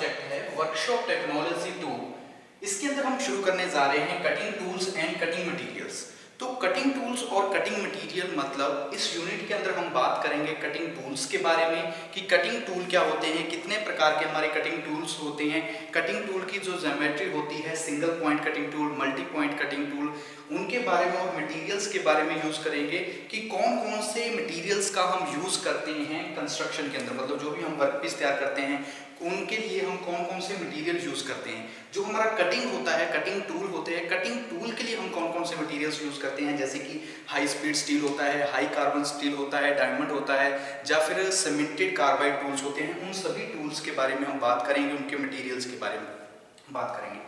Subject है workshop technology 2। इसके अंदर हम शुरू करने जा रहे हैं cutting tools and cutting materials. तो कटिंग टूल्स और कटिंग मटेरियल मतलब इस यूनिट के अंदर हम बात करेंगे कटिंग टूल्स के बारे में कि कटिंग टूल क्या होते हैं, कितने प्रकार के हमारे कटिंग टूल्स होते हैं, कटिंग टूल की जो ज्योमेट्री होती है, single point cutting tool, multi point cutting tool, उनके बारे में और मटेरियल्स के बारे में यूज करेंगे कि कौन कौन से मटेरियल्स का हम यूज करते हैं कंस्ट्रक्शन के अंदर, मतलब जो भी हम वर्कपीस तैयार करते हैं उनके लिए हम कौन कौन से मटेरियल यूज करते हैं। जो हमारा कटिंग होता है, कटिंग टूल होते हैं, कटिंग टूल के लिए हम कौन कौन से मटेरियल्स यूज करते हैं, जैसे कि हाई स्पीड स्टील होता है, हाई कार्बन स्टील होता है, डायमंड होता है, या फिर सीमेंटेड कार्बाइड टूल्स होते हैं। उन सभी टूल्स के बारे में हम बात करेंगे, उनके मटेरियल्स के बारे में बात करेंगे।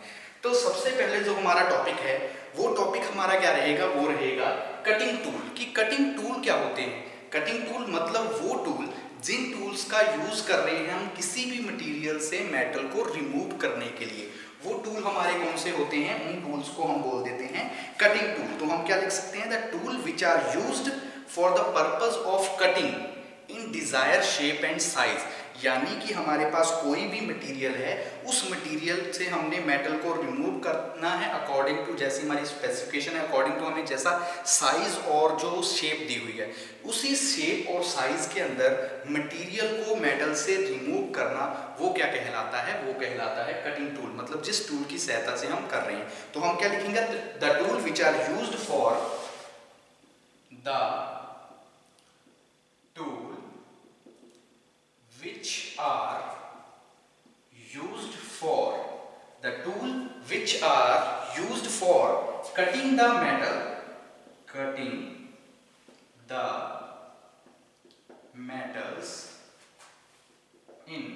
तो सबसे पहले जो हमारा टॉपिक है वो टॉपिक हमारा क्या रहेगा, वो रहेगा कटिंग टूल। कि कटिंग टूल क्या होते हैं। कटिंग टूल मतलब वो टूल जिन टूल्स का यूज कर रहे हैं हम किसी भी मटेरियल से मेटल को रिमूव करने के लिए, वो टूल हमारे कौन से होते हैं, उन टूल्स को हम बोल देते हैं कटिंग टूल। तो हम क्या लिख सकते हैं, the tool which are used for the purpose of cutting in desire shape and size. यानी कि हमारे पास कोई भी मटेरियल है, उस मटेरियल से हमने मेटल को रिमूव करना है अकॉर्डिंग टू जैसी हमारी स्पेसिफिकेशन है, अकॉर्डिंग टू हमें जैसा साइज और जो शेप दी हुई है, उसी शेप और साइज के अंदर मटेरियल को मेटल से रिमूव करना वो क्या कहलाता है, वो कहलाता है कटिंग टूल। मतलब जिस टूल की सहायता से हम कर रहे हैं। तो हम क्या लिखेंगे, the tool which are used for the tool which are used for the tool which are used for cutting the metal, cutting the metals in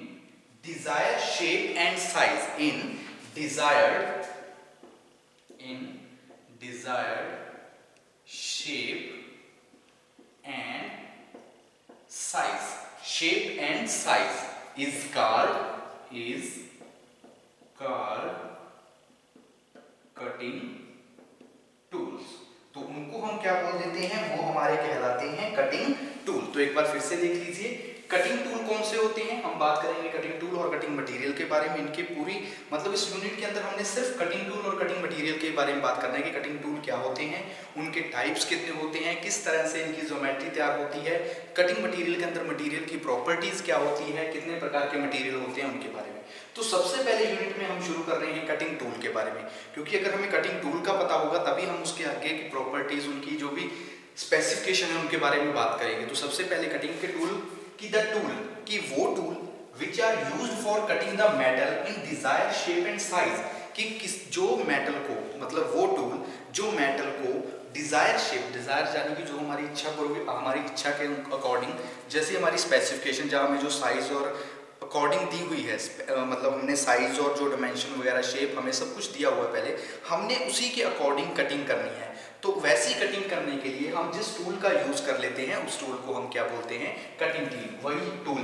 desired shape and size, in desired shape and size. Shape and size is called cutting tools। तो उनको हम क्या बोल देते हैं, वो हमारे कहलाते हैं कटिंग टूल। तो एक बार फिर से देख लीजिए, कटिंग टूल कौन से होते हैं, हम बात करेंगे कटिंग टूल और कटिंग मटेरियल के बारे में। इनके पूरी मतलब इस यूनिट के अंदर हमने सिर्फ कटिंग टूल और कटिंग मटेरियल के बारे में बात करना है कि कटिंग टूल क्या होते हैं, उनके टाइप्स कितने होते हैं, किस तरह से इनकी ज्योमेट्री तैयार होती है, कटिंग मटेरियल के अंदर मटेरियल की प्रॉपर्टीज क्या होती है, कितने प्रकार के मटेरियल होते हैं, उनके बारे में। तो सबसे पहले यूनिट में हम शुरू कर रहे हैं कटिंग टूल के बारे में, क्योंकि अगर हमें कटिंग टूल का पता होगा तभी हम उसके आगे की प्रॉपर्टीज, उनकी जो भी स्पेसिफिकेशन है उनके बारे में बात करेंगे। तो सबसे पहले कटिंग के टूल की द टूल कि वो tool which are used for cutting the metal in desire shape and size, कि किस जो मेटल को, मतलब वो टूल जो मेटल को डिजायर शेप, डिजायर यानी कि जो हमारी इच्छा को, हमारी इच्छा के अकॉर्डिंग, जैसे हमारी स्पेसिफिकेशन जहाँ हमें जो साइज और अकॉर्डिंग दी हुई है, मतलब हमने साइज और जो डायमेंशन वगैरह शेप हमें सब कुछ दिया हुआ है पहले, हमने उसी के अकॉर्डिंग कटिंग करनी है। तो वैसी कटिंग करने के लिए हम जिस टूल का यूज कर लेते हैं उस टूल को हम क्या बोलते हैं, कटिंग टूल। वही टूल,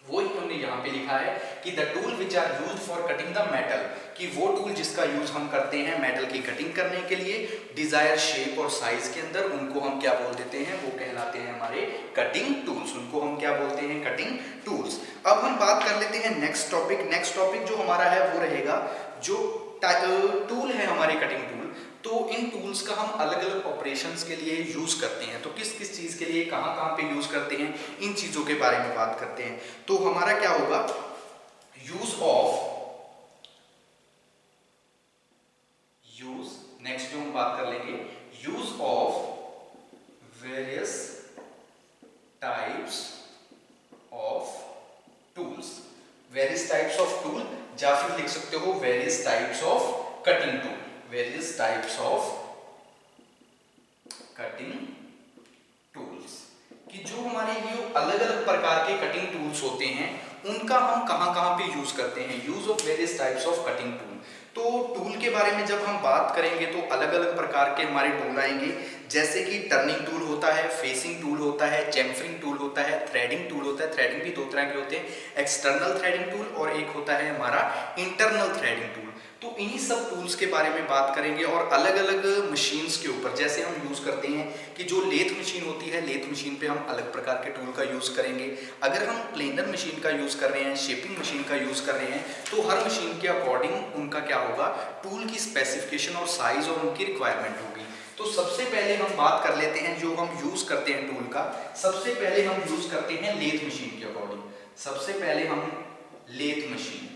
वही हमने यहाँ पे लिखा है कि the tool which are used for cutting the metal, कि वो टूल जिसका यूज हम करते हैं मेटल की कटिंग करने के लिए डिजायर शेप और साइज के अंदर, उनको हम क्या बोल देते हैं, वो कहलाते हैं हमारे कटिंग टूल्स। उनको हम क्या बोलते हैं, कटिंग टूल्स। अब हम बात कर लेते हैं नेक्स्ट टॉपिक। नेक्स्ट टॉपिक जो हमारा है वो रहेगा जो टूल है हमारे कटिंग टूल। तो इन टूल्स का हम अलग अलग ऑपरेशंस के लिए यूज करते हैं। तो किस किस चीज के लिए कहाँ कहाँ पे यूज करते हैं, इन चीजों के बारे में बात करते हैं। तो हमारा क्या होगा, नेक्स्ट जो हम बात कर लेंगे, use of various types of tools. Various types of tool, या फिर लिख सकते हो various types of cutting tool, various types of cutting tools. कि जो हमारे ये अलग अलग प्रकार के कटिंग टूल्स होते हैं उनका हम कहाँ कहाँ पे यूज करते हैं। Use of various types of cutting tool, तो टूल के बारे में जब हम बात करेंगे तो अलग अलग प्रकार के हमारे टूल आएंगे, जैसे कि टर्निंग टूल होता है, फेसिंग टूल होता है, चैम्फरिंग टूल होता है, थ्रेडिंग टूल होता है। थ्रेडिंग भी दो तरह के होते हैं, एक्सटर्नल थ्रेडिंग टूल और एक होता है हमारा इंटरनल थ्रेडिंग टूल। तो इन्हीं सब टूल्स के बारे में बात करेंगे और अलग अलग मशीन्स के ऊपर, जैसे हम यूज़ करते हैं कि जो लेथ मशीन होती है, लेथ मशीन पे हम अलग प्रकार के टूल का यूज़ करेंगे। अगर हम प्लेनर मशीन का यूज़ कर रहे हैं, शेपिंग मशीन का यूज़ कर रहे हैं, तो हर मशीन के अकॉर्डिंग उनका क्या होगा, टूल की स्पेसिफिकेशन और साइज और उनकी रिक्वायरमेंट होगी। तो सबसे पहले हम बात कर लेते हैं जो हम यूज़ करते हैं टूल का। सबसे पहले हम यूज़ करते हैं लेथ मशीन के अकॉर्डिंग। सबसे पहले हम लेथ मशीन,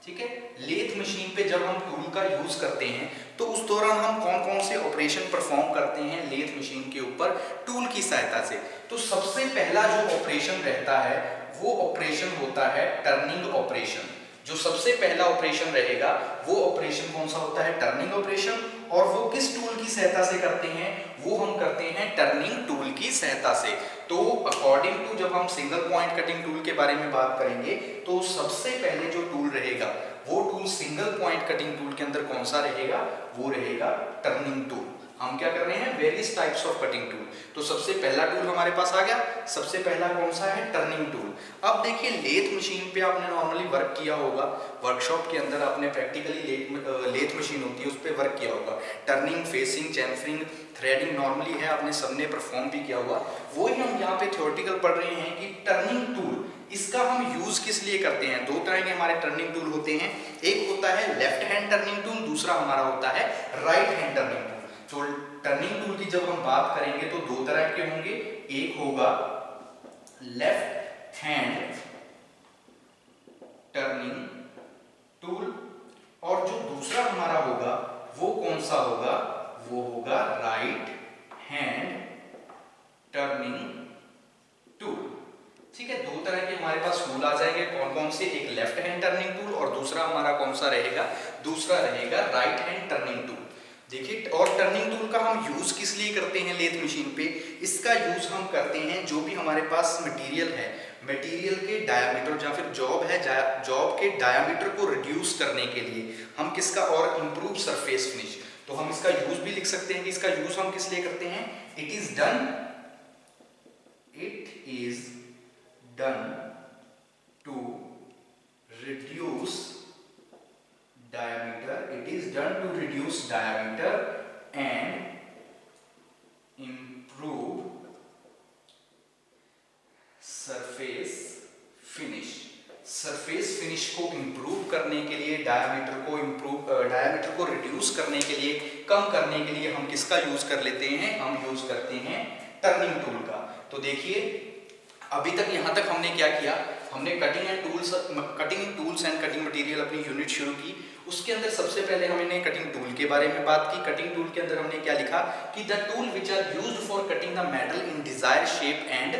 ठीक है, लेथ मशीन पे जब हम टूल का यूज करते हैं तो उस दौरान हम कौन कौन से ऑपरेशन परफॉर्म करते हैं लेथ मशीन के ऊपर टूल की सहायता से। तो सबसे पहला जो ऑपरेशन रहता है वो ऑपरेशन होता है टर्निंग ऑपरेशन। जो सबसे पहला ऑपरेशन रहेगा वो ऑपरेशन कौन सा होता है, टर्निंग ऑपरेशन। और वो किस टूल की सहायता से करते हैं, वो हम करते हैं टर्निंग टूल की सहायता से। तो अकॉर्डिंग टू जब हम सिंगल पॉइंट कटिंग टूल के बारे में बात करेंगे तो सबसे पहले जो टूल रहेगा वो tool single point cutting tool के अंदर कौन सा रहेगा, वो रहेगा टर्निंग टूल। हम क्या कर रहे हैं, various types of cutting tool. तो सबसे पहला टूल हमारे पास आ गया, सबसे पहला कौन सा है, टर्निंग टूल। अब देखिए लेथ मशीन पे आपने नॉर्मली वर्क किया होगा, वर्कशॉप के अंदर आपने प्रैक्टिकली लेथ मशीन होती है उस पर वर्क किया होगा। Turning, facing, chamfering, threading normally है, आपने सबने परफॉर्म भी किया होगा। वही हम यहाँ पे थ्योरेटिकल पढ़ रहे हैं कि टर्निंग टूल इसका हम यूज किस लिए करते हैं। दो तरह के हमारे टर्निंग टूल होते हैं, एक होता है लेफ्ट हैंड टर्निंग टूल, दूसरा हमारा होता है राइट हैंड टर्निंग टूल। तो टर्निंग टूल की जब हम बात करेंगे तो दो तरह के होंगे, एक होगा लेफ्ट हैंड टर्निंग टूल और जो दूसरा हमारा होगा वो कौन सा होगा, वो होगा राइट हैंड टर्निंग टूल। ठीक है, दो तरह के हमारे पास टूल आ जाएंगे, कौन कौन से, एक लेफ्ट हैंड टर्निंग टूल और दूसरा हमारा कौन सा रहेगा, दूसरा रहेगा राइट हैंड टर्निंग टूल। देखिए, और टर्निंग टूल का हम यूज किस लिए करते हैं लेथ मशीन पे, इसका यूज हम करते हैं जो भी हमारे पास मटेरियल है, मटेरियल के डायामीटर या फिर जॉब है, जॉब के डायामीटर को रिड्यूस करने के लिए हम किसका, और इम्प्रूव सरफेस फिनिश। तो हम इसका यूज भी लिख सकते हैं कि इसका यूज हम किस लिए करते हैं, it is done to reduce diameter, it is done to reduce diameter and improve surface finish। Surface finish को इंप्रूव करने के लिए, डायमीटर को रिड्यूस करने के लिए, कम करने के लिए हम किसका यूज कर लेते हैं, हम यूज करते हैं टर्निंग टूल का। तो देखिए अभी तक यहाँ तक हमने क्या किया, हमने cutting tools and cutting material अपनी यूनिट शुरू की। उसके अंदर सबसे पहले हमने कटिंग टूल के बारे में बात की। कटिंग टूल के अंदर हमने क्या लिखा कि the tool which are used for cutting the metal in desire shape and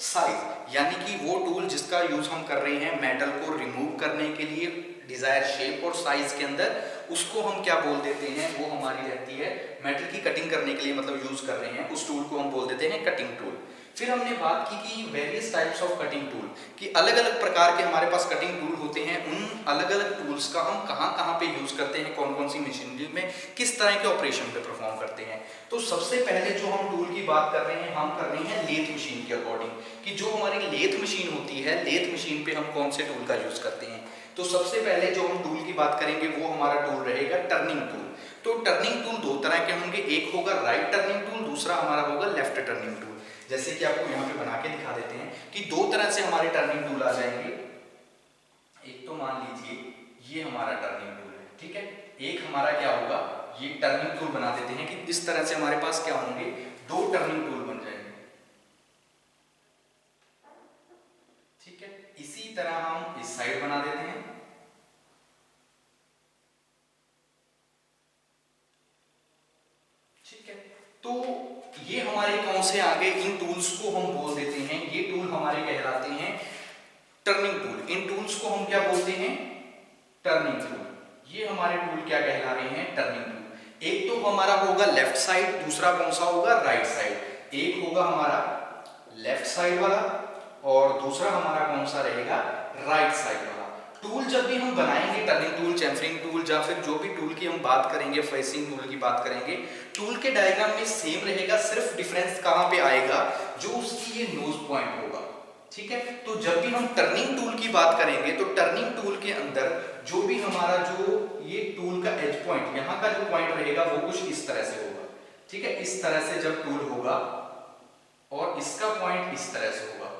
size, यानी कि वो टूल जिसका यूज हम कर रहे हैं मेटल को रिमूव करने के लिए डिजायर शेप और साइज के अंदर, उसको हम क्या बोल देते हैं, वो हमारी रहती है मेटल की कटिंग करने के लिए, मतलब यूज कर रहे हैं उस टूल को हम बोल देते हैं कटिंग टूल। फिर हमने बात की कि various types of cutting tool, कि अलग अलग प्रकार के हमारे पास कटिंग टूल होते हैं, उन अलग अलग टूल्स का हम कहाँ कहाँ पे यूज करते हैं, कौन कौन सी मशीनरी में किस तरह के ऑपरेशन पे परफॉर्म करते हैं। तो सबसे पहले जो हम टूल की बात कर रहे हैं, हम कर रहे हैं लेथ मशीन के अकॉर्डिंग, कि जो हमारी लेथ मशीन होती है, लेथ मशीन पे हम कौन से टूल का यूज करते हैं। तो सबसे पहले जो हम टूल की बात करेंगे वो हमारा टूल रहेगा टर्निंग टूल। तो टर्निंग टूल दो तरह के होंगे, एक होगा राइट टर्निंग टूल, दूसरा हमारा होगा लेफ्ट टर्निंग टूल। जैसे कि आपको यहाँ पे बना के दिखा देते हैं कि दो तरह से हमारे टर्निंग टूल आ जाएंगे। एक तो मान लीजिए ये हमारा टर्निंग टूल है, ठीक है, एक हमारा क्या होगा, ये टर्निंग टूल बना देते हैं कि इस तरह से हमारे पास क्या होंगे, दो टर्निंग टूल बन जाएंगे, ठीक है। इसी तरह हम इस साइड बना देते हैं, ठीक है। तो ये हमारे कौन से आगे, इन टूल्स को हम बोल देते हैं, ये टूल हमारे कहलाते हैं टर्निंग टूल। इन टूल्स को हम क्या बोलते हैं, टर्निंग टूल। ये हमारे टूल क्या कहला रहे हैं, टर्निंग टूल। एक तो हमारा होगा लेफ्ट साइड, दूसरा कौन सा होगा, राइट साइड। एक होगा हमारा लेफ्ट साइड वाला और दूसरा हमारा कौन सा रहेगा, राइट साइड वाला। टूल जब भी हम बनाएंगे, टर्निंग टूल, चैम्फरिंग टूल या फिर जो भी टूल की हम बात करेंगे, फेसिंग टूल की बात करेंगे, टूल के डायग्राम में सेम रहेगा, सिर्फ डिफरेंस कहां पे आएगा, जो उसकी ये नोज पॉइंट होगा। ठीक है, तो जब भी हम टर्निंग टूल की बात करेंगे तो टर्निंग टूल के अंदर जो भी हमारा जो ये टूल का एज पॉइंट, यहाँ का जो पॉइंट रहेगा वो कुछ इस तरह से होगा। ठीक है, इस तरह से जब टूल होगा और इसका पॉइंट इस तरह से होगा।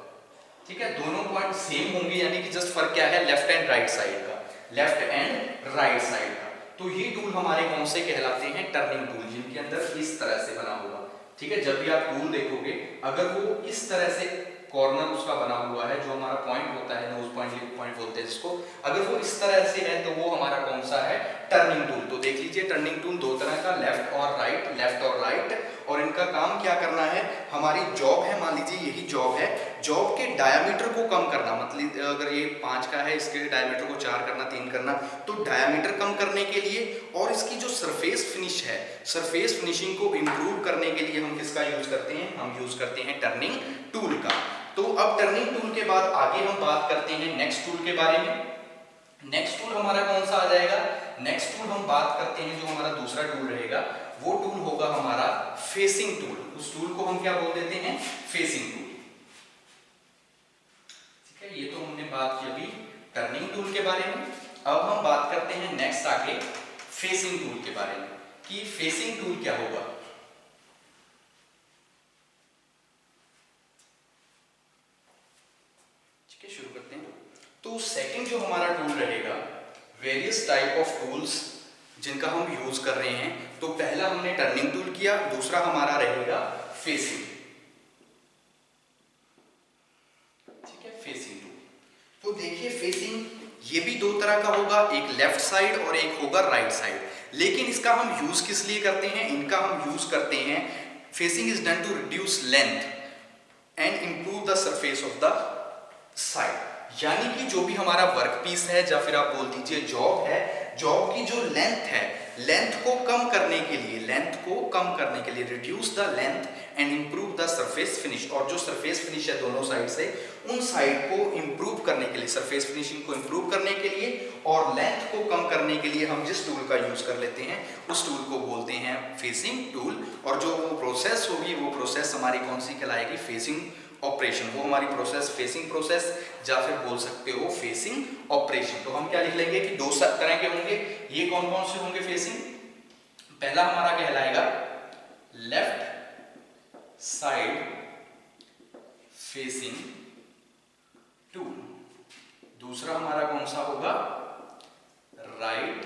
ठीक है, दोनों पॉइंट सेम होंगे, यानी कि जस्ट फर्क क्या है, लेफ्ट एंड राइट साइड का, लेफ्ट एंड राइट साइड का। तो ये टूल हमारे कौन से कहलाते हैं, टर्निंग टूल, जिनके अंदर इस तरह से बना होगा। ठीक है, जब भी आप टूल देखोगे अगर वो इस तरह से कॉर्नर उसका बना हुआ है, जो हमारा पॉइंट होता है, नोज पॉइंट, लिप पॉइंट बोलते हैं जिसको, अगर वो इस तरह से है तो वो हमारा कौन सा है, टर्निंग टूल। तो देख लीजिए टर्निंग टूल दो तरह का, लेफ्ट और राइट, लेफ्ट और राइट, और इनका काम क्या करना है, हमारी जॉब है, मान लीजिए यही जॉब है, जॉब के डायमीटर को कम करना, मतलब अगर ये 5 का है, इसके डायमीटर को 4 करना, 3 करना, तो डायमीटर कम करने के लिए और इसकी जो सरफेस फिनिश है, सरफेस फिनिशिंग को इंप्रूव करने के लिए हम किसका यूज करते हैं, हम यूज करते हैं टर्निंग टूल का। तो अब टर्निंग टूल के बाद आगे हम बात करते हैं नेक्स्ट टूल के बारे में। नेक्स्ट टूल हमारा कौन सा आ जाएगा, नेक्स्ट टूल हम बात करते हैं, जो हमारा दूसरा टूल रहेगा वो टूल होगा हमारा फेसिंग टूल। उस टूल को हम क्या बोल देते हैं, फेसिंग टूल। ठीक है, ये तो हमने बात की अभी टर्निंग टूल के बारे में। अब हम बात करते हैं नेक्स्ट आगे फेसिंग टूल के बारे में, कि फेसिंग टूल क्या होगा। ठीक है, शुरू करते हैं। तो सेकंड जो हमारा टूल रहेगा, वेरियस टाइप ऑफ टूल्स जिनका हम यूज कर रहे हैं। तो पहला हमने टर्निंग टूल किया, दूसरा हमारा रहेगा फेसिंग। ठीक है, फेसिंग टूल। तो देखिए फेसिंग ये भी दो तरह का होगा, एक लेफ्ट साइड और एक होगा राइट साइड। लेकिन इसका हम यूज किस लिए करते हैं, इनका हम यूज करते हैं, facing is done to reduce length and improve the surface of the side. यानी कि जो भी हमारा वर्क पीस है या फिर आप बोल दीजिए जॉब है, जॉब की जो लेंथ है, लेंथ को कम करने के लिए, लेंथ को कम करने के लिए, reduce the length and improve the surface finish, और जो सरफेस फिनिश है दोनों साइड से, उन साइड को इंप्रूव करने के लिए, सरफेस फिनिशिंग को इंप्रूव करने के लिए और लेंथ को कम करने के लिए हम जिस टूल का यूज कर लेते हैं उस टूल को बोलते हैं फेसिंग टूल। और जो वो प्रोसेस होगी, वो प्रोसेस हमारी कौन सी कहलाएगी, फेसिंग ऑपरेशन। वो हमारी प्रोसेस फेसिंग प्रोसेस या फिर बोल सकते हो फेसिंग ऑपरेशन। तो हम क्या लिख लेंगे कि दो तरह के होंगे। ये कौन कौन से होंगे फेसिंग, पहला हमारा कहलाएगा लेफ्ट साइड फेसिंग टूल, दूसरा हमारा कौन सा होगा, राइट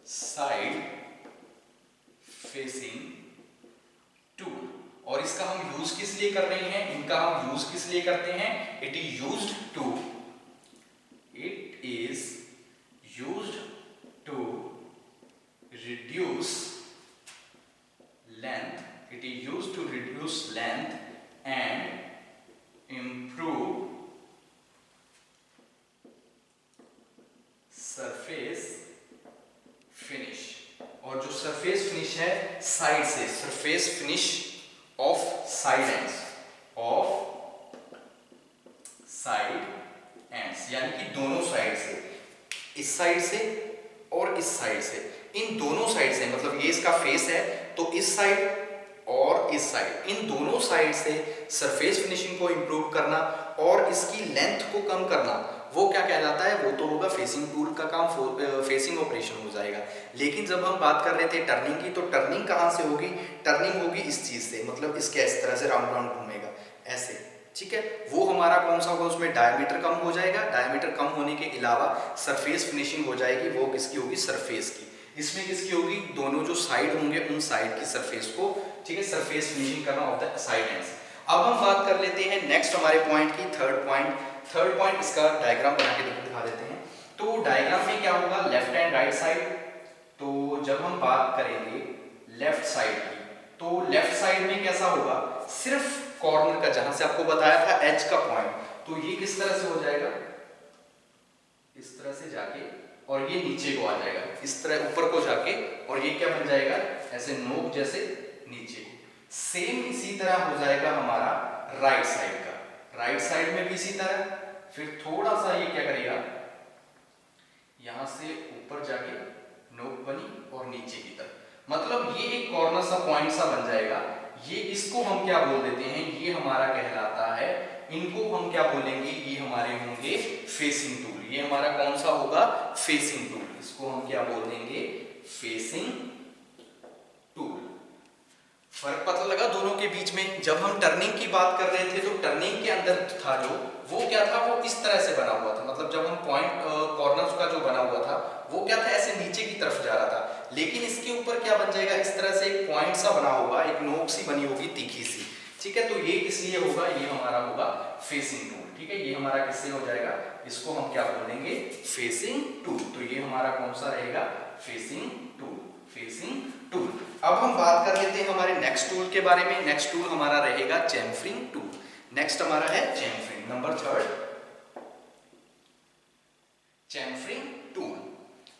साइड फेसिंग टूल। और इसका हम यूज किस लिए कर रहे हैं, इनका हम यूज किस लिए करते हैं, it is used to reduce length, it is used to reduce length and improve surface finish. और जो सरफेस फिनिश है साइड से, surface finish of side ends, यानी कि दोनों साइड से, इस साइड से और इस साइड से, इन दोनों साइड से, मतलब ये इसका फेस है तो इस साइड और इस साइड, इन दोनों साइड से सरफेस फिनिशिंग को इंप्रूव करना और इसकी लेंथ को कम करना, वो क्या कहलाता है, वो तो होगा फेसिंग टूल का काम, फेसिंग ऑपरेशन हो जाएगा। लेकिन जब हम बात कर रहे थे टर्निंग की, तो टर्निंग कहाँ से होगी, टर्निंग होगी इस चीज से, मतलब इसके इस तरह से राउंड राउंड घूमेगा ऐसे। ठीक है, वो हमारा कौन सा होगा, उसमें डायमीटर कम हो जाएगा, डायमीटर कम होने के अलावा सरफेस फिनिशिंग हो जाएगी, वो किसकी होगी, सरफेस की। इसमें किसकी होगी, दोनों जो साइड होंगे उन साइड की सरफेस को, ठीक है, सरफेस फिनिशिंग करना होता है साइड एंड्स। अब हम बात कर लेते हैं नेक्स्ट हमारे पॉइंट की, थर्ड पॉइंट इसका डायग्राम बना के दिखा देते हैं। तो डायग्राम में क्या होगा, लेफ्ट एंड राइट साइड। तो जब हम बात करेंगे लेफ्ट साइड की, तो लेफ्ट साइड में कैसा होगा, सिर्फ कॉर्नर का, जहां से आपको बताया था एज का पॉइंट, तो ये किस तरह से हो जाएगा, इस तरह से जाके और ये नीचे को आ जाएगा, इस तरह ऊपर को जाके, और ये क्या बन जाएगा, ऐसे नोक जैसे नीचे को। सेम इसी तरह हो जाएगा हमारा राइट साइड का, राइट साइड में भी इसी तरह, फिर थोड़ा सा ये क्या करेगा, सा पॉइंट सा बन जाएगा, ये इसको हम क्या बोल देते हैं, ये हमारा कहलाता है, इनको हम क्या बोलेंगे, ये हमारे होंगे फेसिंग टूल। ये हमारा कौन सा होगा, फेसिंग टूल। इसको हम क्या बोल देंगे, फेसिंग टूल। फर्क पता लगा दोनों के बीच में? जब हम टर्निंग की बात कर रहे थे तो टर्निंग के अंदर था जो, वो क्या था, वो इस तरह से बना हुआ था, मतलब जब हम पॉइंट कॉर्नर्स का जो बना हुआ था वो क्या था, ऐसे नीचे की तरफ जा रहा था। लेकिन इसके ऊपर क्या बन जाएगा, इस तरह से एक पॉइंट सा बना होगा, एक नोक सी बनी होगी, तीखी सी। ठीक है, तो ये इसलिए होगा, ये हमारा होगा फेसिंग टूल। ठीक है, ये हमारा किससे हो जाएगा, इसको हम क्या बोलेंगे, फेसिंग टूल। तो ये हमारा कौन सा रहेगा, फेसिंग टूल, फेसिंग टूल। अब हम बात कर लेते हैं हमारे नेक्स्ट टूल के बारे में। नेक्स्ट टूल हमारा रहेगा चैम्फरिंग टूल। नेक्स्ट हमारा है चैम्फरिंग, नंबर 3 चैम्फरिंग टूल।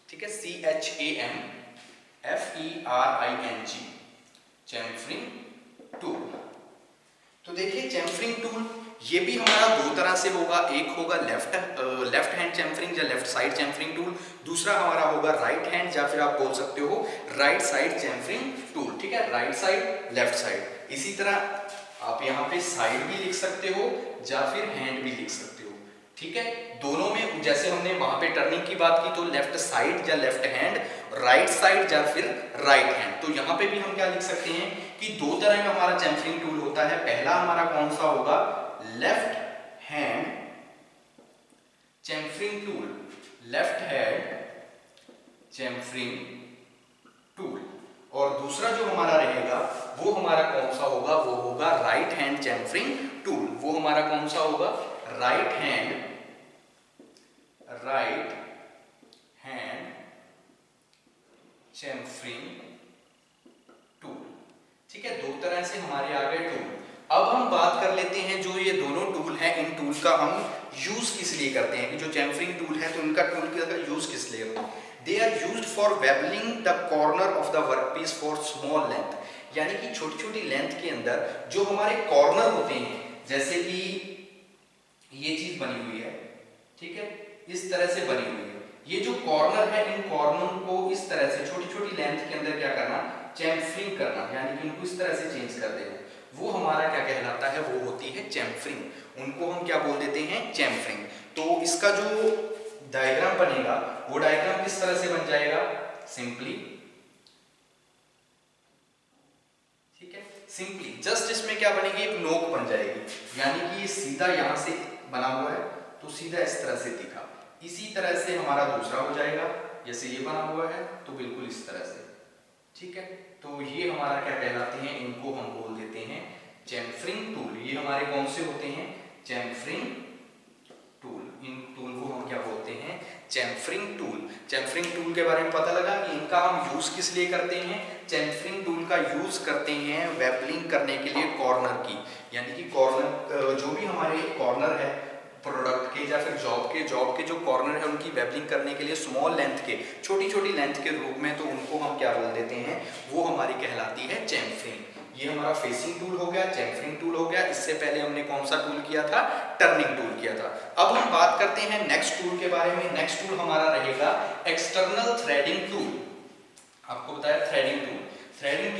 ठीक है, CHAMFERING, चैम्फरिंग टूल। तो देखिए चैम्फरिंग टूल ये भी हमारा दो तरह से होगा, एक होगा लेफ्ट हैंड चैम्फरिंग या लेफ्ट साइड चैम्फरिंग टूल, दूसरा हमारा होगा राइट हैंड या फिर आप बोल सकते हो राइट साइड चैम्फरिंग टूल। ठीक है, राइट साइड, लेफ्ट साइड। इसी तरह आप यहाँ पे साइड भी लिख सकते हो या फिर हैंड भी लिख सकते हो। ठीक है, दोनों में जैसे हमने वहां पे टर्निंग की बात की तो लेफ्ट साइड या लेफ्ट हैंड, राइट साइड या फिर राइट हैंड। तो यहाँ पे भी हम क्या लिख सकते हैं कि दो तरह का हमारा चैम्फरिंग टूल होता है। पहला हमारा कौन सा होगा, left hand chamfering tool, left hand chamfering tool. और दूसरा जो हमारा रहेगा वो हमारा कौन सा होगा, वो होगा राइट हैंड चैम्फरिंग टूल। वो हमारा कौन सा होगा, राइट हैंड चैम्फरिंग टूल। ठीक है, दो तरह से हमारे आ गए टूल। अब हम बात कर लेते हैं जो ये दोनों टूल हैं, इन टूल का हम यूज किस लिए करते हैं, कि जो चैम्फरिंग टूल है तो इनका टूल का यूज किस लिए करते हैं। They are used for bevelling the corner of the workpiece for small length, यानी कि छोटी छोटी लेंथ के अंदर जो हमारे कॉर्नर होते हैं, जैसे कि ये चीज बनी हुई है, ठीक है, इस तरह से बनी हुई है, ये जो कॉर्नर है, इन कॉर्नर को इस तरह से छोटी छोटी लेंथ के अंदर क्या करना, चैम्फरिंग करना, यानी कि इनको इस तरह से चेंज कर देना, वो हमारा क्या कहलाता है, वो होती है चैम्फरिंग। उनको हम क्या बोल देते हैं, चैम्फरिंग। तो इसका जो डायग्राम बनेगा वो डायग्राम किस तरह से बन जाएगा, सिंपली, ठीक है, सिंपली जस्ट इसमें क्या बनेगी, एक नोक बन जाएगी, यानी कि ये सीधा यहां से बना हुआ है तो सीधा इस तरह से दिखा। इसी तरह से हमारा दूसरा हो जाएगा, जैसे ये बना हुआ है तो बिल्कुल इस तरह से। ठीक है, तो ये हमारा क्या कहलाते हैं, इनको हम बोल देते हैं चैम्फरिंग टूल। ये हमारे कौन से होते हैं, चैम्फरिंग टूल। इन टूल को हम क्या बोलते हैं, चैम्फरिंग टूल। चैम्फरिंग टूल के बारे में पता लगा कि इनका हम यूज किस लिए करते हैं। चैम्फरिंग टूल का यूज करते हैं वेबलिंग करने के लिए कॉर्नर की, यानी कि कॉर्नर जो भी हमारे कॉर्नर है प्रोडक्ट के या फिर जॉब के जो कॉर्नर है उनकी वेबलिंग करने के लिए स्मॉल लेंथ के, छोटी छोटी लेंथ के रूप में, तो उनको हम क्या बोल देते हैं, वो हमारी कहलाती है चैम्फरिंग। ये हमारा फेसिंग टूल हो गया, चैम्फरिंग टूल हो गया। इससे पहले हमने कौन सा टूल किया था, टर्निंग टूल किया था। अब हम बात करते हैं नेक्स्ट टूल के बारे में। नेक्स्ट टूल हमारा रहेगा एक्सटर्नल थ्रेडिंग टूल। आपको बताया थ्रेडिंग टूल। थ्रेडिंग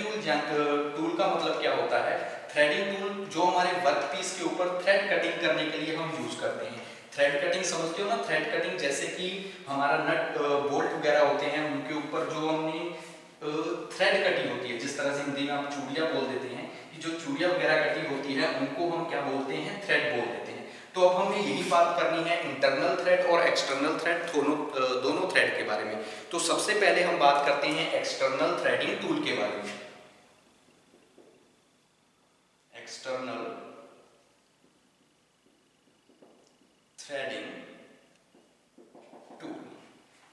टूल का मतलब क्या होता है, थ्रेडिंग टूल जो हमारे वर्क पीस के ऊपर थ्रेड कटिंग करने के लिए हम यूज करते हैं। थ्रेड कटिंग समझते हो ना, थ्रेड कटिंग जैसे कि हमारा नट बोल्ट वगैरह होते हैं, उनके ऊपर जो हमने थ्रेड कटिंग होती है, जिस तरह से हिंदी में आप चूड़ियां बोल देते हैं, कि जो चूड़ियां वगैरह कटिंग होती है उनको हम क्या बोलते हैं, थ्रेड बोल देते हैं। तो अब हमें यही बात करनी है इंटरनल थ्रेड और एक्सटर्नल थ्रेड दोनों थ्रेड के बारे में। तो सबसे पहले हम बात करते हैं एक्सटर्नल थ्रेडिंग टूल के बारे में। External threading tool,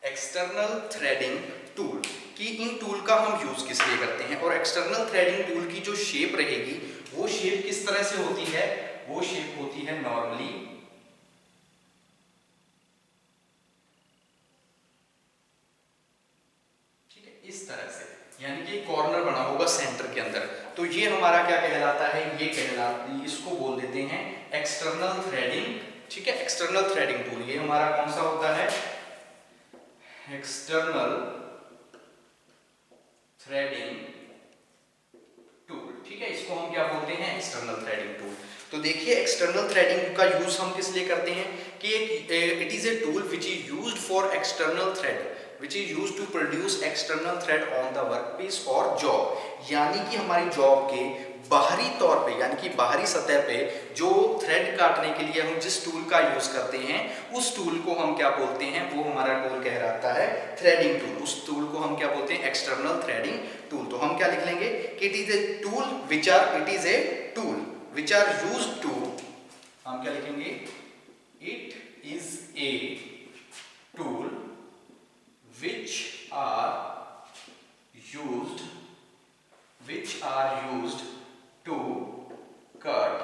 external threading tool कि इन टूल का हम यूज किस लिए करते हैं, और एक्सटर्नल थ्रेडिंग टूल की जो शेप रहेगी वो शेप किस तरह से होती है, वो शेप होती है नॉर्मली, ठीक है, इस तरह से, यानी कि कॉर्नर बना होगा सेंटर के अंदर। तो ये हमारा क्या कहलाता है, ये कहलाती, इसको बोल देते हैं एक्सटर्नल थ्रेडिंग। ठीक है, एक्सटर्नल थ्रेडिंग टूल ये हमारा कौन सा होता है, एक्सटर्नल थ्रेडिंग इसको हम क्या बोलते हैं, एक्सटर्नल थ्रेडिंग टूल। तो देखिए एक्सटर्नल थ्रेडिंग का यूज हम किस लिए करते हैं कि it is a tool which is used for external thread, which is used to produce external thread on the workpiece और जॉब, यानी कि हमारी जॉब के बाहरी तौर पे यानी कि बाहरी सतह पे जो थ्रेड काटने के लिए हम जिस टूल का यूज करते हैं उस टूल को हम क्या बोलते हैं, वो हमारा टूल कहलाता है थ्रेडिंग टूल। उस टूल को हम क्या बोलते हैं, एक्सटर्नल थ्रेडिंग टूल। तो हम क्या लिख लेंगे कि it is a tool which are used to, हम क्या लिखेंगे, it is a tool which are used to cut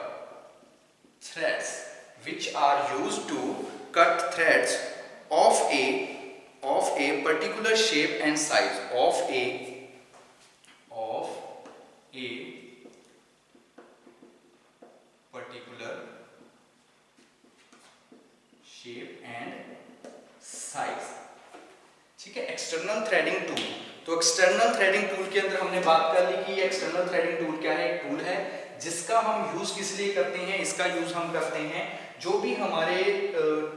threads, of a particular shape and size, of a particular shape and size। ठीक है, एक्सटर्नल थ्रेडिंग टूल। तो external threading tool के अंदर हमने बात कर ली कि एक्सटर्नल थ्रेडिंग टूल क्या है, एक टूल है जिसका हम यूज किस लिए करते हैं, इसका यूज हम करते हैं जो भी हमारे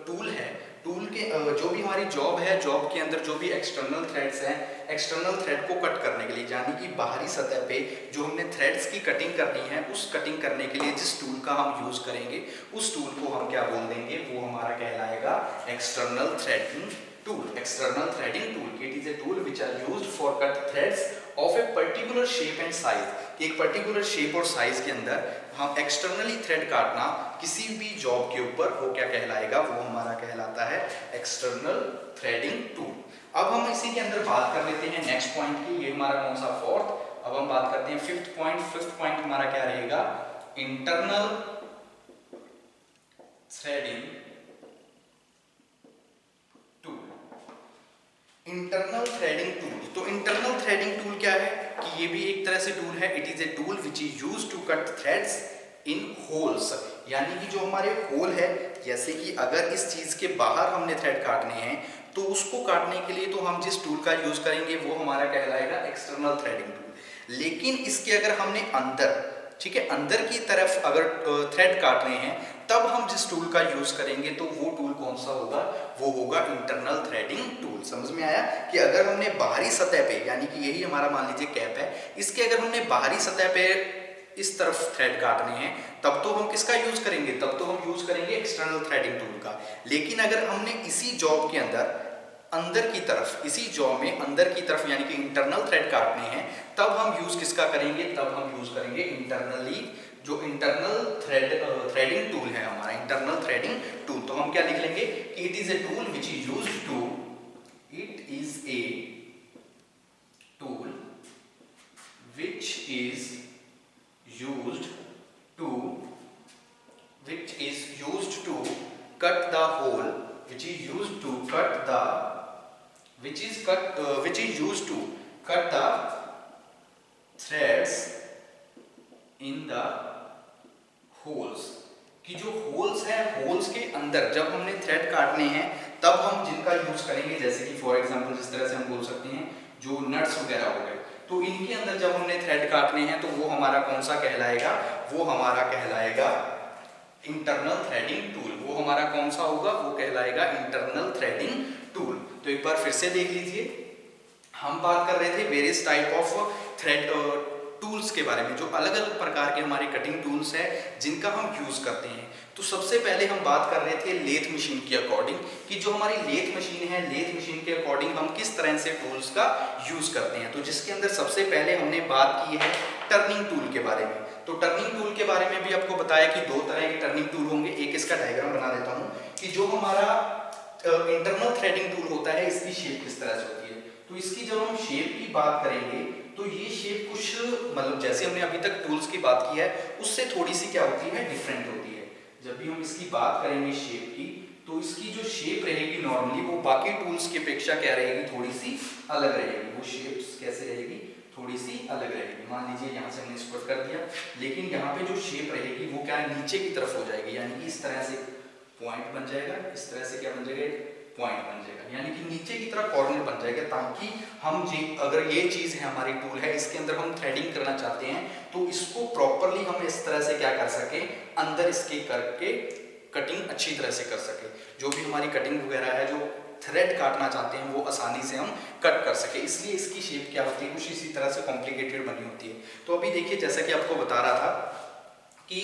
टूल है, टूल के जो भी हमारी जॉब है, जॉब के अंदर जो भी एक्सटर्नल थ्रेड्स हैं, एक्सटर्नल थ्रेड को कट करने के लिए, यानी कि बाहरी सतह पे जो हमने थ्रेड्स की कटिंग करनी है, उस कटिंग करने के लिए जिस टूल का हम यूज करेंगे उस टूल को हम क्या बोल देंगे, वो हमारा कहलाएगा external threading tool, external threading tool. It is a tool which are used for cut threads of a particular shape and size. कि एक particular shape और size के अंदर हम externally thread काटना किसी भी job के ऊपर, वो क्या कहलाएगा, वो हमारा कहलाता है external threading tool। अब हम इसी के अंदर बात कर लेते हैं next point की, ये हमारा कौन सा, फोर्थ। अब हम बात करते हैं फिफ्थ पॉइंट हमारा क्या रहेगा, internal threading internal threading tool. तो इंटरनल थ्रेडिंग टूल क्या है कि ये भी एक तरह से टूल है, it is a tool which is used to cut threads in holes, यानी कि जो हमारे होल है, जैसे कि अगर इस चीज के बाहर हमने थ्रेड काटने हैं तो उसको काटने के लिए तो हम जिस टूल का यूज करेंगे वो हमारा कहलाएगा एक्सटर्नल थ्रेडिंग टूल। लेकिन इसके अगर हमने अंदर, ठीक है, अंदर की तरफ अगर थ्रेड काट रहे हैं तब हम जिस टूल का यूज करेंगे तो वो टूल कौन सा होगा, वो होगा इंटरनल थ्रेडिंग टूल। समझ में आया कि अगर हमने बाहरी सतह पे, यानी कि यही हमारा मान लीजिए कैप है, इसके अगर हमने बाहरी सतह पे इस तरफ थ्रेड काटने हैं तब तो हम किसका यूज करेंगे, तब तो हम यूज करेंगे एक्सटर्नल थ्रेडिंग टूल का। लेकिन अगर हमने इसी जॉब के अंदर अंदर की तरफ, इसी जॉब में अंदर की तरफ यानी कि इंटरनल थ्रेड काटने हैं तब हम यूज किसका करेंगे, तब हम यूज करेंगे इंटरनली, जो इंटरनल थ्रेडिंग टूल है हमारा, इंटरनल थ्रेडिंग टूल। तो हम क्या लिख लेंगे कि it is a tool which is used to, it is a tool which is used to cut the hole, which is used to cut the threads in the holes। कि जो holes है, holes के अंदर जब हमने thread काटने हैं तब हम जिनका यूज करेंगे, जैसे कि फॉर एग्जांपल जिस तरह से हम बोल सकते हैं जो नट्स वगैरह हो गए, तो इनके अंदर जब हमने थ्रेड काटने हैं तो वो हमारा कौन सा कहलाएगा, वो हमारा कहलाएगा इंटरनल थ्रेडिंग टूल। वो हमारा कौन सा होगा, वो कहलाएगा इंटरनल थ्रेडिंग टूल। तो एक बार फिर से देख लीजिए, हम बात कर रहे थे various type of thread tools के बारे में, जो अलग अलग प्रकार के हमारे कटिंग टूल्स हैं जिनका हम यूज करते हैं। तो सबसे पहले हम बात कर रहे थे लेथ मशीन के अकॉर्डिंग, कि जो हमारी लेथ मशीन है, लेथ मशीन के अकॉर्डिंग हम किस तरह से टूल्स का यूज करते हैं। तो जिसके अंदर सबसे पहले हमने बात की है टर्निंग टूल के बारे में। तो टर्निंग टूल के बारे में भी आपको बताया कि दो तरह के टर्निंग टूल होंगे। एक इसका डायग्राम बना देता हूँ कि जो हमारा इंटरनल थ्रेडिंग टूल होता है, इसकी शेप किस तरह से होती है। तो इसकी जब हम शेप की बात करेंगे तो ये शेप कुछ मतलब जैसे हमने अभी तक टूल्स की बात की है उससे थोड़ी सी क्या होती है, डिफरेंट होती है। जब भी हम इसकी बात करेंगे शेप की, तो इसकी जो शेप रहेगी नॉर्मली वो बाकी टूल्स की अपेक्षा क्या रहेगी, थोड़ी सी अलग रहेगी। वो शेप्स कैसे रहेगी, थोड़ी सी अलग रहेगी। मान लीजिए यहाँ से हमने इसको कर दिया, लेकिन यहाँ पे जो शेप रहेगी वो क्या नीचे की तरफ हो जाएगी, यानी कि इस तरह से पॉइंट बन जाएगा, इस तरह से क्या बन जाएगा, पॉइंट बन जाएगा, यानी कि नीचे की तरफ कॉर्नर बन जाएगा, ताकि हम अगर ये चीज है हमारी टूल है, इसके अंदर हम थ्रेडिंग करना चाहते हैं तो इसको प्रॉपरली हम इस तरह से क्या कर सके, अंदर इसके करके कटिंग अच्छी तरह से कर सके, जो भी हमारी कटिंग वगैरह है, जो थ्रेड काटना चाहते हैं वो आसानी से हम कट कर सके। इसलिए इसकी शेप क्या होती है, कुछ इसी तरह से कॉम्प्लिकेटेड बनी होती है। तो अभी देखिए, जैसा कि आपको बता रहा था कि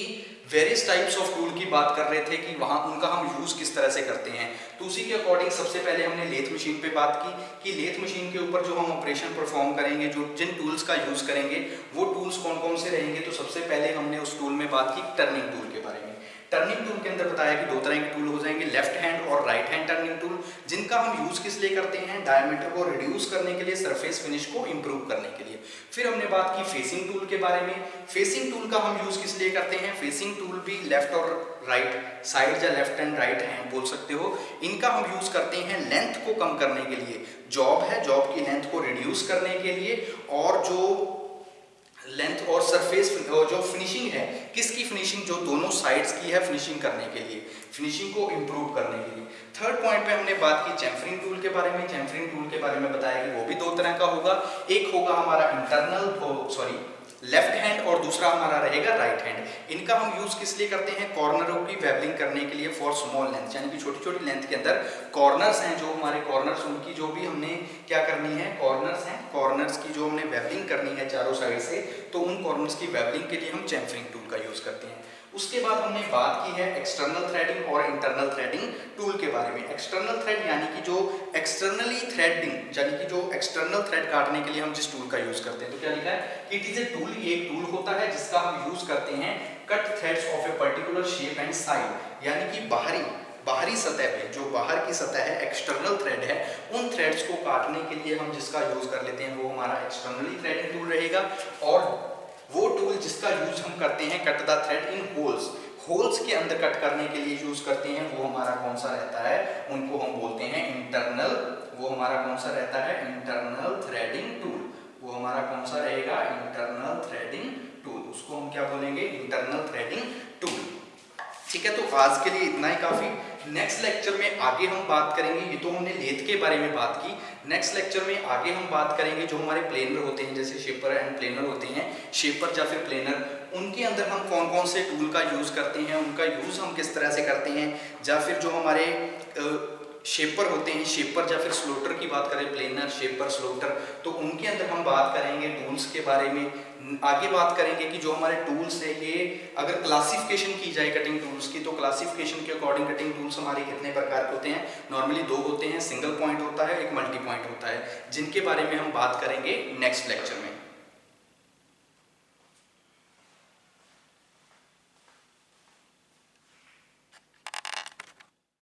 वेरियस टाइप्स ऑफ टूल की बात कर रहे थे कि वहाँ उनका हम यूज़ किस तरह से करते हैं, तो उसी के अकॉर्डिंग सबसे पहले हमने लेथ मशीन पे बात की कि लेथ मशीन के ऊपर जो हम ऑपरेशन परफॉर्म करेंगे, जो जिन टूल्स का यूज़ करेंगे वो टूल्स कौन कौन से रहेंगे। तो सबसे पहले हमने उस टूल में बात की टर्निंग टूल के बारे में। टर्निंग टूल के अंदर बताया कि दो तरह के टूल हो जाएंगे, लेफ्ट हैंड और राइट हैंड टर्निंग टूल, जिनका हम यूज किस लिए करते हैं, डायमीटर को रिड्यूस करने के लिए, सरफेस फिनिश को इंप्रूव करने के लिए। फिर हमने बात की फेसिंग टूल के बारे में। फेसिंग टूल का हम यूज किस लिए करते हैं, फेसिंग टूल भी लेफ्ट और राइट साइड या लेफ्ट एंड राइट हैंड बोल सकते हो, इनका हम यूज करते हैं लेंथ को कम करने के लिए, जॉब है जॉब की लेंथ को रिड्यूस करने के लिए, और जो लेंथ और सरफेस जो फिनिशिंग है, किसकी फिनिशिंग, जो दोनों साइड्स की है फिनिशिंग करने के लिए, फिनिशिंग को इंप्रूव करने के लिए। थर्ड पॉइंट पे हमने बात की चैम्फरिंग टूल के बारे में। चैम्फरिंग टूल के बारे में बताया कि वो भी दो तरह का होगा, एक होगा हमारा लेफ्ट हैंड और दूसरा हमारा रहेगा राइट हैंड। इनका हम यूज किस लिए करते हैं, कॉर्नरों की वेबलिंग करने के लिए, फॉर स्मॉल लेंथ, यानी कि छोटी छोटी लेंथ के अंदर कॉर्नर्स हैं, जो हमारे कॉर्नर्स उनकी जो भी हमने क्या करनी है, कॉर्नर्स हैं, कॉर्नर्स की जो हमने वेबलिंग करनी है चारों साइड से, तो उन कॉर्नर्स की वेबलिंग के लिए हम चैम्फरिंग टूल का यूज करते हैं। उसके बाद हमने बात की है एक्सटर्नल थ्रेडिंग और इंटरनल थ्रेडिंग टूल के बारे में। एक्सटर्नल थ्रेड यानी कि जो एक्सटर्नली थ्रेडिंग, यानी कि जो एक्सटर्नल थ्रेड काटने के लिए हम जिस टूल का यूज करते हैं, तो क्या लिखा है, इट इज ए टूल, ये एक टूल होता है जिसका हम यूज करते हैं cut threads of a particular shape and size, यानी कि बाहरी सतह पे, जो बाहर की सतह है, एक्सटर्नल थ्रेड है, उन थ्रेड्स को काटने के लिए हम जिसका यूज कर लेते हैं वो हमारा एक्सटर्नली थ्रेडिंग टूल रहेगा। और वो टूल जिसका यूज हम करते हैं cut the thread in holes के अंदर कट करने के लिए यूज करते हैं, वो हमारा कौन सा रहता है, उनको हम बोलते हैं इंटरनल, वो हमारा कौन सा रहता है, इंटरनल थ्रेडिंग टूल, वो हमारा कौन सा रहेगा, इंटरनल थ्रेडिंग टूल, उसको हम क्या बोलेंगे, इंटरनल थ्रेडिंग टूल। ठीक है, तो आज के लिए इतना ही काफी। नेक्स्ट लेक्चर में आगे हम बात करेंगे, ये तो हमने लेथ के बारे में बात की, नेक्स्ट लेक्चर में आगे हम बात करेंगे जो हमारे प्लेनर होते हैं, जैसे शेपर एंड प्लेनर होते हैं, शेपर या फिर प्लेनर, उनके अंदर हम कौन कौन से टूल का यूज करते हैं, उनका यूज हम किस तरह से करते हैं, या फिर जो हमारे शेपर होते हैं, शेपर या फिर स्लोटर की बात करें, प्लेनर, शेपर, स्लोटर, तो उनके अंदर हम बात करेंगे टूल्स के बारे में। आगे बात करेंगे कि जो हमारे टूल्स है, ये अगर क्लासिफिकेशन की जाए कटिंग टूल्स की, तो क्लासिफिकेशन के अकॉर्डिंग कटिंग टूल्स हमारे कितने प्रकार के होते हैं, नॉर्मली दो होते हैं, सिंगल पॉइंट होता है, एक मल्टी पॉइंट होता है, जिनके बारे में हम बात करेंगे नेक्स्ट लेक्चर में।